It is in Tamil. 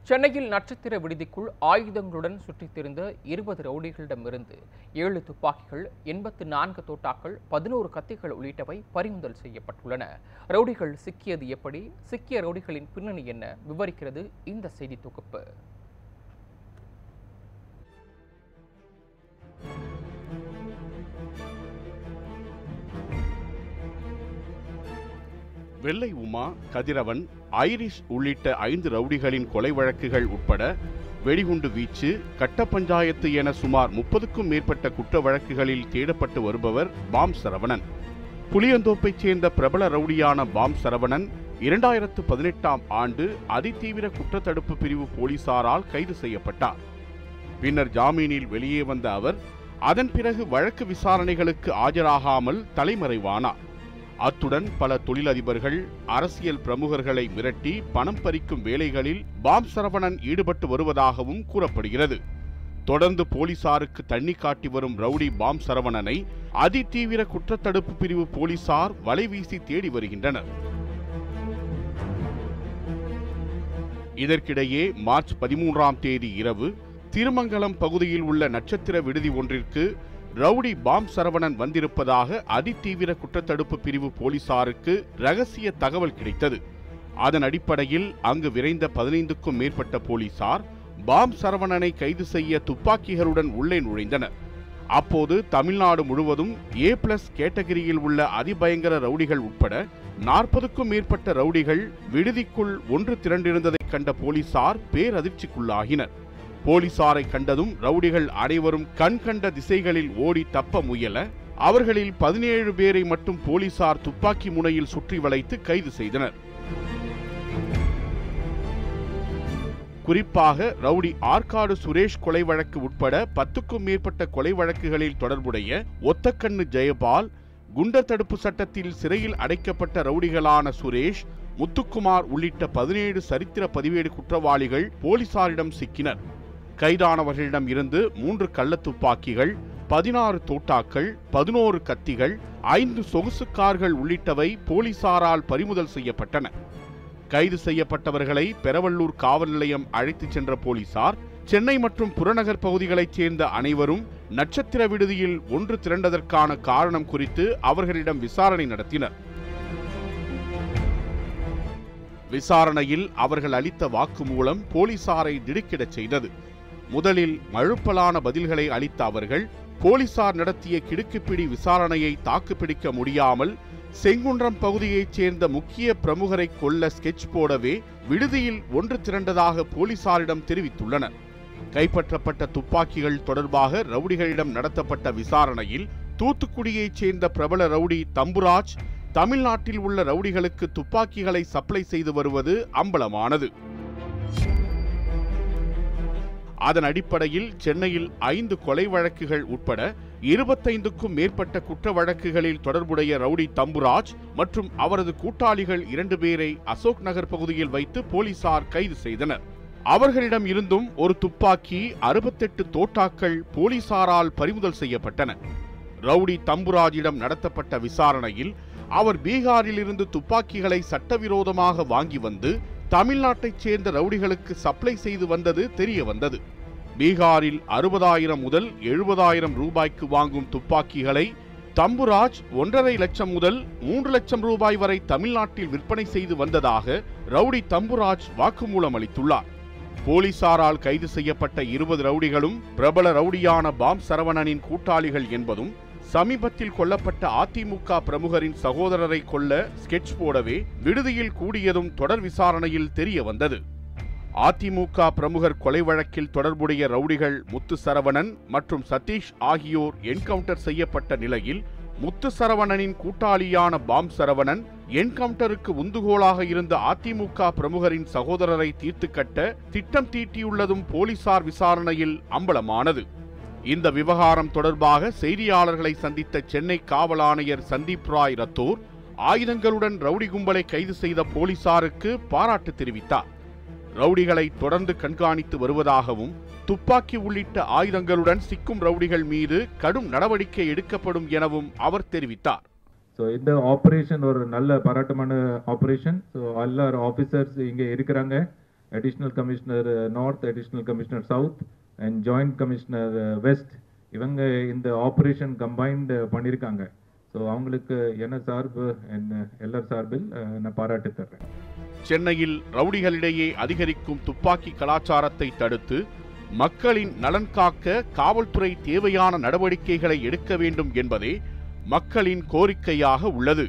சென்னையில் நட்சத்திர விடுதிக்குள் ஆயுதங்களுடன் சுற்றித் திரிந்த 20 ரவுடிகளிடமிருந்து 7 துப்பாக்கிகள், 84 தோட்டாக்கள், 11 கத்திகள் உள்ளிட்டவை பறிமுதல் செய்யப்பட்டுள்ளன. ரவுடிகள் சிக்கியது எப்படி? சிக்கிய ரவுடிகளின் பின்னணி என்ன? விவரிக்கிறது இந்த செய்தி தொகுப்பு. வெள்ளை உமா, கதிரவன், ஐரிஷ் உள்ளிட்ட 5 ரவுடிகளின் கொலை வழக்குகள் உட்பட வெடிகுண்டு வீச்சு, கட்ட பஞ்சாயத்து என சுமார் 30க்கும் மேற்பட்ட குற்ற வழக்குகளில் தேடப்பட்டு வருபவர் பாம் சரவணன். புளியந்தோப்பைச் சேர்ந்த பிரபல ரவுடியான பாம் சரவணன் 2018ஆம் ஆண்டு அதிதீவிர குற்றத்தடுப்பு பிரிவு போலீசாரால் கைது செய்யப்பட்டார். பின்னர் ஜாமீனில் வெளியே வந்த அவர் அதன் பிறகு வழக்கு விசாரணைகளுக்கு ஆஜராகாமல் தலைமறைவானார். அத்துடன் பல தொழிலதிபர்கள், அரசியல் பிரமுகர்களை மிரட்டி பணம் பறிக்கும் வேலைகளில் பாம் சரவணன் ஈடுபட்டு வருவதாகவும் கூறப்படுகிறது. தொடர்ந்து போலீசாருக்கு தண்ணி காட்டி வரும் ரவுடி பாம் சரவணனை அதிதீவிர குற்றத்தடுப்பு பிரிவு போலீசார் வலைவீசி தேடி வருகின்றனர். இதற்கிடையே மார்ச் 13ஆம் தேதி இரவு திருமங்கலம் பகுதியில் உள்ள நட்சத்திர விடுதி ஒன்றிற்கு ரவுடி பாம் சரவணன் வந்திருப்பதாக அதிதீவிர குற்றத்தடுப்பு பிரிவு போலீசாருக்கு ரகசிய தகவல் கிடைத்தது. அதன் அடிப்படையில் அங்கு விரைந்த 15க்கும் மேற்பட்ட போலீசார் பாம் சரவணனை கைது செய்ய துப்பாக்கிகளுடன் உள்ளே நுழைந்தனர். அப்போது தமிழ்நாடு முழுவதும் A+ கேட்டகரியில் உள்ள அதிபயங்கர ரவுடிகள் உட்பட 40க்கும் மேற்பட்ட ரவுடிகள் விடுதிக்குள் ஒன்று திரண்டிருந்ததைக் கண்ட போலீசார் பேரதிர்ச்சிக்குள்ளாகினர். போலீசாரை கண்டதும் ரவுடிகள் அனைவரும் கண் கண்ட திசைகளில் ஓடி தப்ப முயல அவர்களில் 17 பேரை மட்டும் போலீசார் துப்பாக்கி முனையில் சுற்றி வளைத்து கைது செய்தனர். குறிப்பாக ரவுடி ஆற்காடு சுரேஷ் கொலை வழக்கு உட்பட 10க்கும் மேற்பட்ட கொலை வழக்குகளில் தொடர்புடைய ஒத்தக்கண்ணு ஜெயபால், குண்டர் தடுப்பு சட்டத்தில் சிறையில் அடைக்கப்பட்ட ரவுடிகளான சுரேஷ், முத்துக்குமார் உள்ளிட்ட 17 சரித்திர பதிவேடு குற்றவாளிகள் போலீசாரிடம் சிக்கினர். கைதானவர்களிடம் இருந்து 3 கள்ள துப்பாக்கிகள், 16 தோட்டாக்கள், 11 கத்திகள், 5 சொகுசு கார்கள் உள்ளிட்டவை போலீசாரால் பறிமுதல் செய்யப்பட்டன. கைது செய்யப்பட்டவர்களை பெரவள்ளூர் காவல் நிலையம் அழைத்துச் சென்ற போலீசார் சென்னை மற்றும் புறநகர் பகுதிகளைச் சேர்ந்த அனைவரும் நட்சத்திர விடுதியில் ஒன்று திரண்டதற்கான காரணம் குறித்து அவர்களிடம் விசாரணை நடத்தினர். விசாரணையில் அவர்கள் அளித்த வாக்குமூலம் போலீசாரை திடுக்கிடச் செய்தது. முதலில் மழுப்பலான பதில்களை அளித்த அவர்கள் போலீசார் நடத்திய கிடுக்குப்பிடி விசாரணையை தாக்குப்பிடிக்க முடியாமல் செங்குன்றம் பகுதியைச் சேர்ந்த முக்கிய பிரமுகரை கொல்ல ஸ்கெட்ச் போடவே விடுதியில் ஒன்று திரண்டதாக போலீசாரிடம் தெரிவித்துள்ளனர். கைப்பற்றப்பட்ட துப்பாக்கிகள் தொடர்பாக ரவுடிகளிடம் நடத்தப்பட்ட விசாரணையில் தூத்துக்குடியைச் சேர்ந்த பிரபல ரவுடி தம்புராஜ் தமிழ்நாட்டில் உள்ள ரவுடிகளுக்கு துப்பாக்கிகளை சப்ளை செய்து வருவது அம்பலமானது. அதன் அடிப்படையில் சென்னையில் 5 கொலை வழக்குகள் உட்பட 25க்கும் மேற்பட்ட குற்ற வழக்குகளில் தொடர்புடைய ரவுடி தம்புராஜ் மற்றும் அவரது கூட்டாளிகள் 2 பேரை அசோக் நகர் பகுதியில் வைத்து போலீசார் கைது செய்தனர். அவர்களிடம் இருந்தும் ஒரு துப்பாக்கி, 68 தோட்டாக்கள் போலீசாரால் பறிமுதல் செய்யப்பட்டன. ரவுடி தம்புராஜிடம் நடத்தப்பட்ட விசாரணையில் அவர் பீகாரில் இருந்து துப்பாக்கிகளை சட்டவிரோதமாக வாங்கி வந்து தமிழ்நாட்டைச் சேர்ந்த ரவுடிகளுக்கு சப்ளை செய்து வந்தது தெரிய வந்தது. பீகாரில் 60,000 முதல் 70,000 ரூபாய்க்கு வாங்கும் துப்பாக்கிகளை தம்புராஜ் 1,50,000 லட்சம் முதல் 3 லட்சம் ரூபாய் வரை தமிழ்நாட்டில் விற்பனை செய்து வந்ததாக ரவுடி தம்புராஜ் வாக்குமூலம் அளித்துள்ளார். போலீசாரால் கைது செய்யப்பட்ட 20 ரவுடிகளும் பிரபல ரவுடியான பாம் சரவணனின் கூட்டாளிகள் என்பதும் சமீபத்தில் கொல்லப்பட்ட அதிமுக பிரமுகரின் சகோதரரை கொல்ல ஸ்கெட்ச் போடவே விடுதியில் கூடியதும் தொடர் விசாரணையில் தெரிய வந்தது. அதிமுக பிரமுகர் கொலை வழக்கில் தொடர்புடைய ரவுடிகள் முத்து சரவணன் மற்றும் சதீஷ் ஆகியோர் என்கவுண்டர் செய்யப்பட்ட நிலையில் முத்து சரவணனின் கூட்டாளியான பாம் சரவணன் என்கவுண்டருக்கு உந்துகோலாக இருந்த அதிமுக பிரமுகரின் சகோதரரை தீர்த்து கட்ட திட்டம் தீட்டியுள்ளதும் போலீசார் விசாரணையில் அம்பலமானது. இந்த விவகாரம் தொடர்பாக செய்தியாளர்களை சந்தித்த சென்னை காவல் ஆணையர் சந்தீப் ராய் ரத்தோர் ஆயுதங்களுடன் ரவுடி கும்பலை கைது செய்த போலீசாருக்கு பாராட்டு தெரிவித்தார். ரவுடிகளை தொடர்ந்து கண்காணித்து வருவதாகவும் துப்பாக்கி உள்ளிட்ட ஆயுதங்களுடன் சிக்கும் ரவுடிகள் மீது கடும் நடவடிக்கை எடுக்கப்படும் எனவும் அவர் தெரிவித்தார். இந்த ஆபரேஷன் ஒரு நல்ல பாராட்டமான ஆபரேஷன். எல்லா ஆபீசர்ஸ் இங்கே இருக்கிறாங்க. Additional Commissioner North, Additional Commissioner South and Joint Commissioner West இவங்க இந்த ஆபரேஷன் கம்பைன்ட் பண்ணியிருக்காங்க. ஸோ அவங்களுக்கு என்ன சார்பு எல்லார் சார்பில் நான் பாராட்டு தர்றேன். சென்னையில் ரவுடிகளிடையே அதிகரிக்கும் துப்பாக்கி கலாச்சாரத்தை தடுத்து மக்களின் நலன் காக்க காவல்துறை தேவையான நடவடிக்கைகளை எடுக்க வேண்டும் என்பதே மக்களின் கோரிக்கையாக உள்ளது.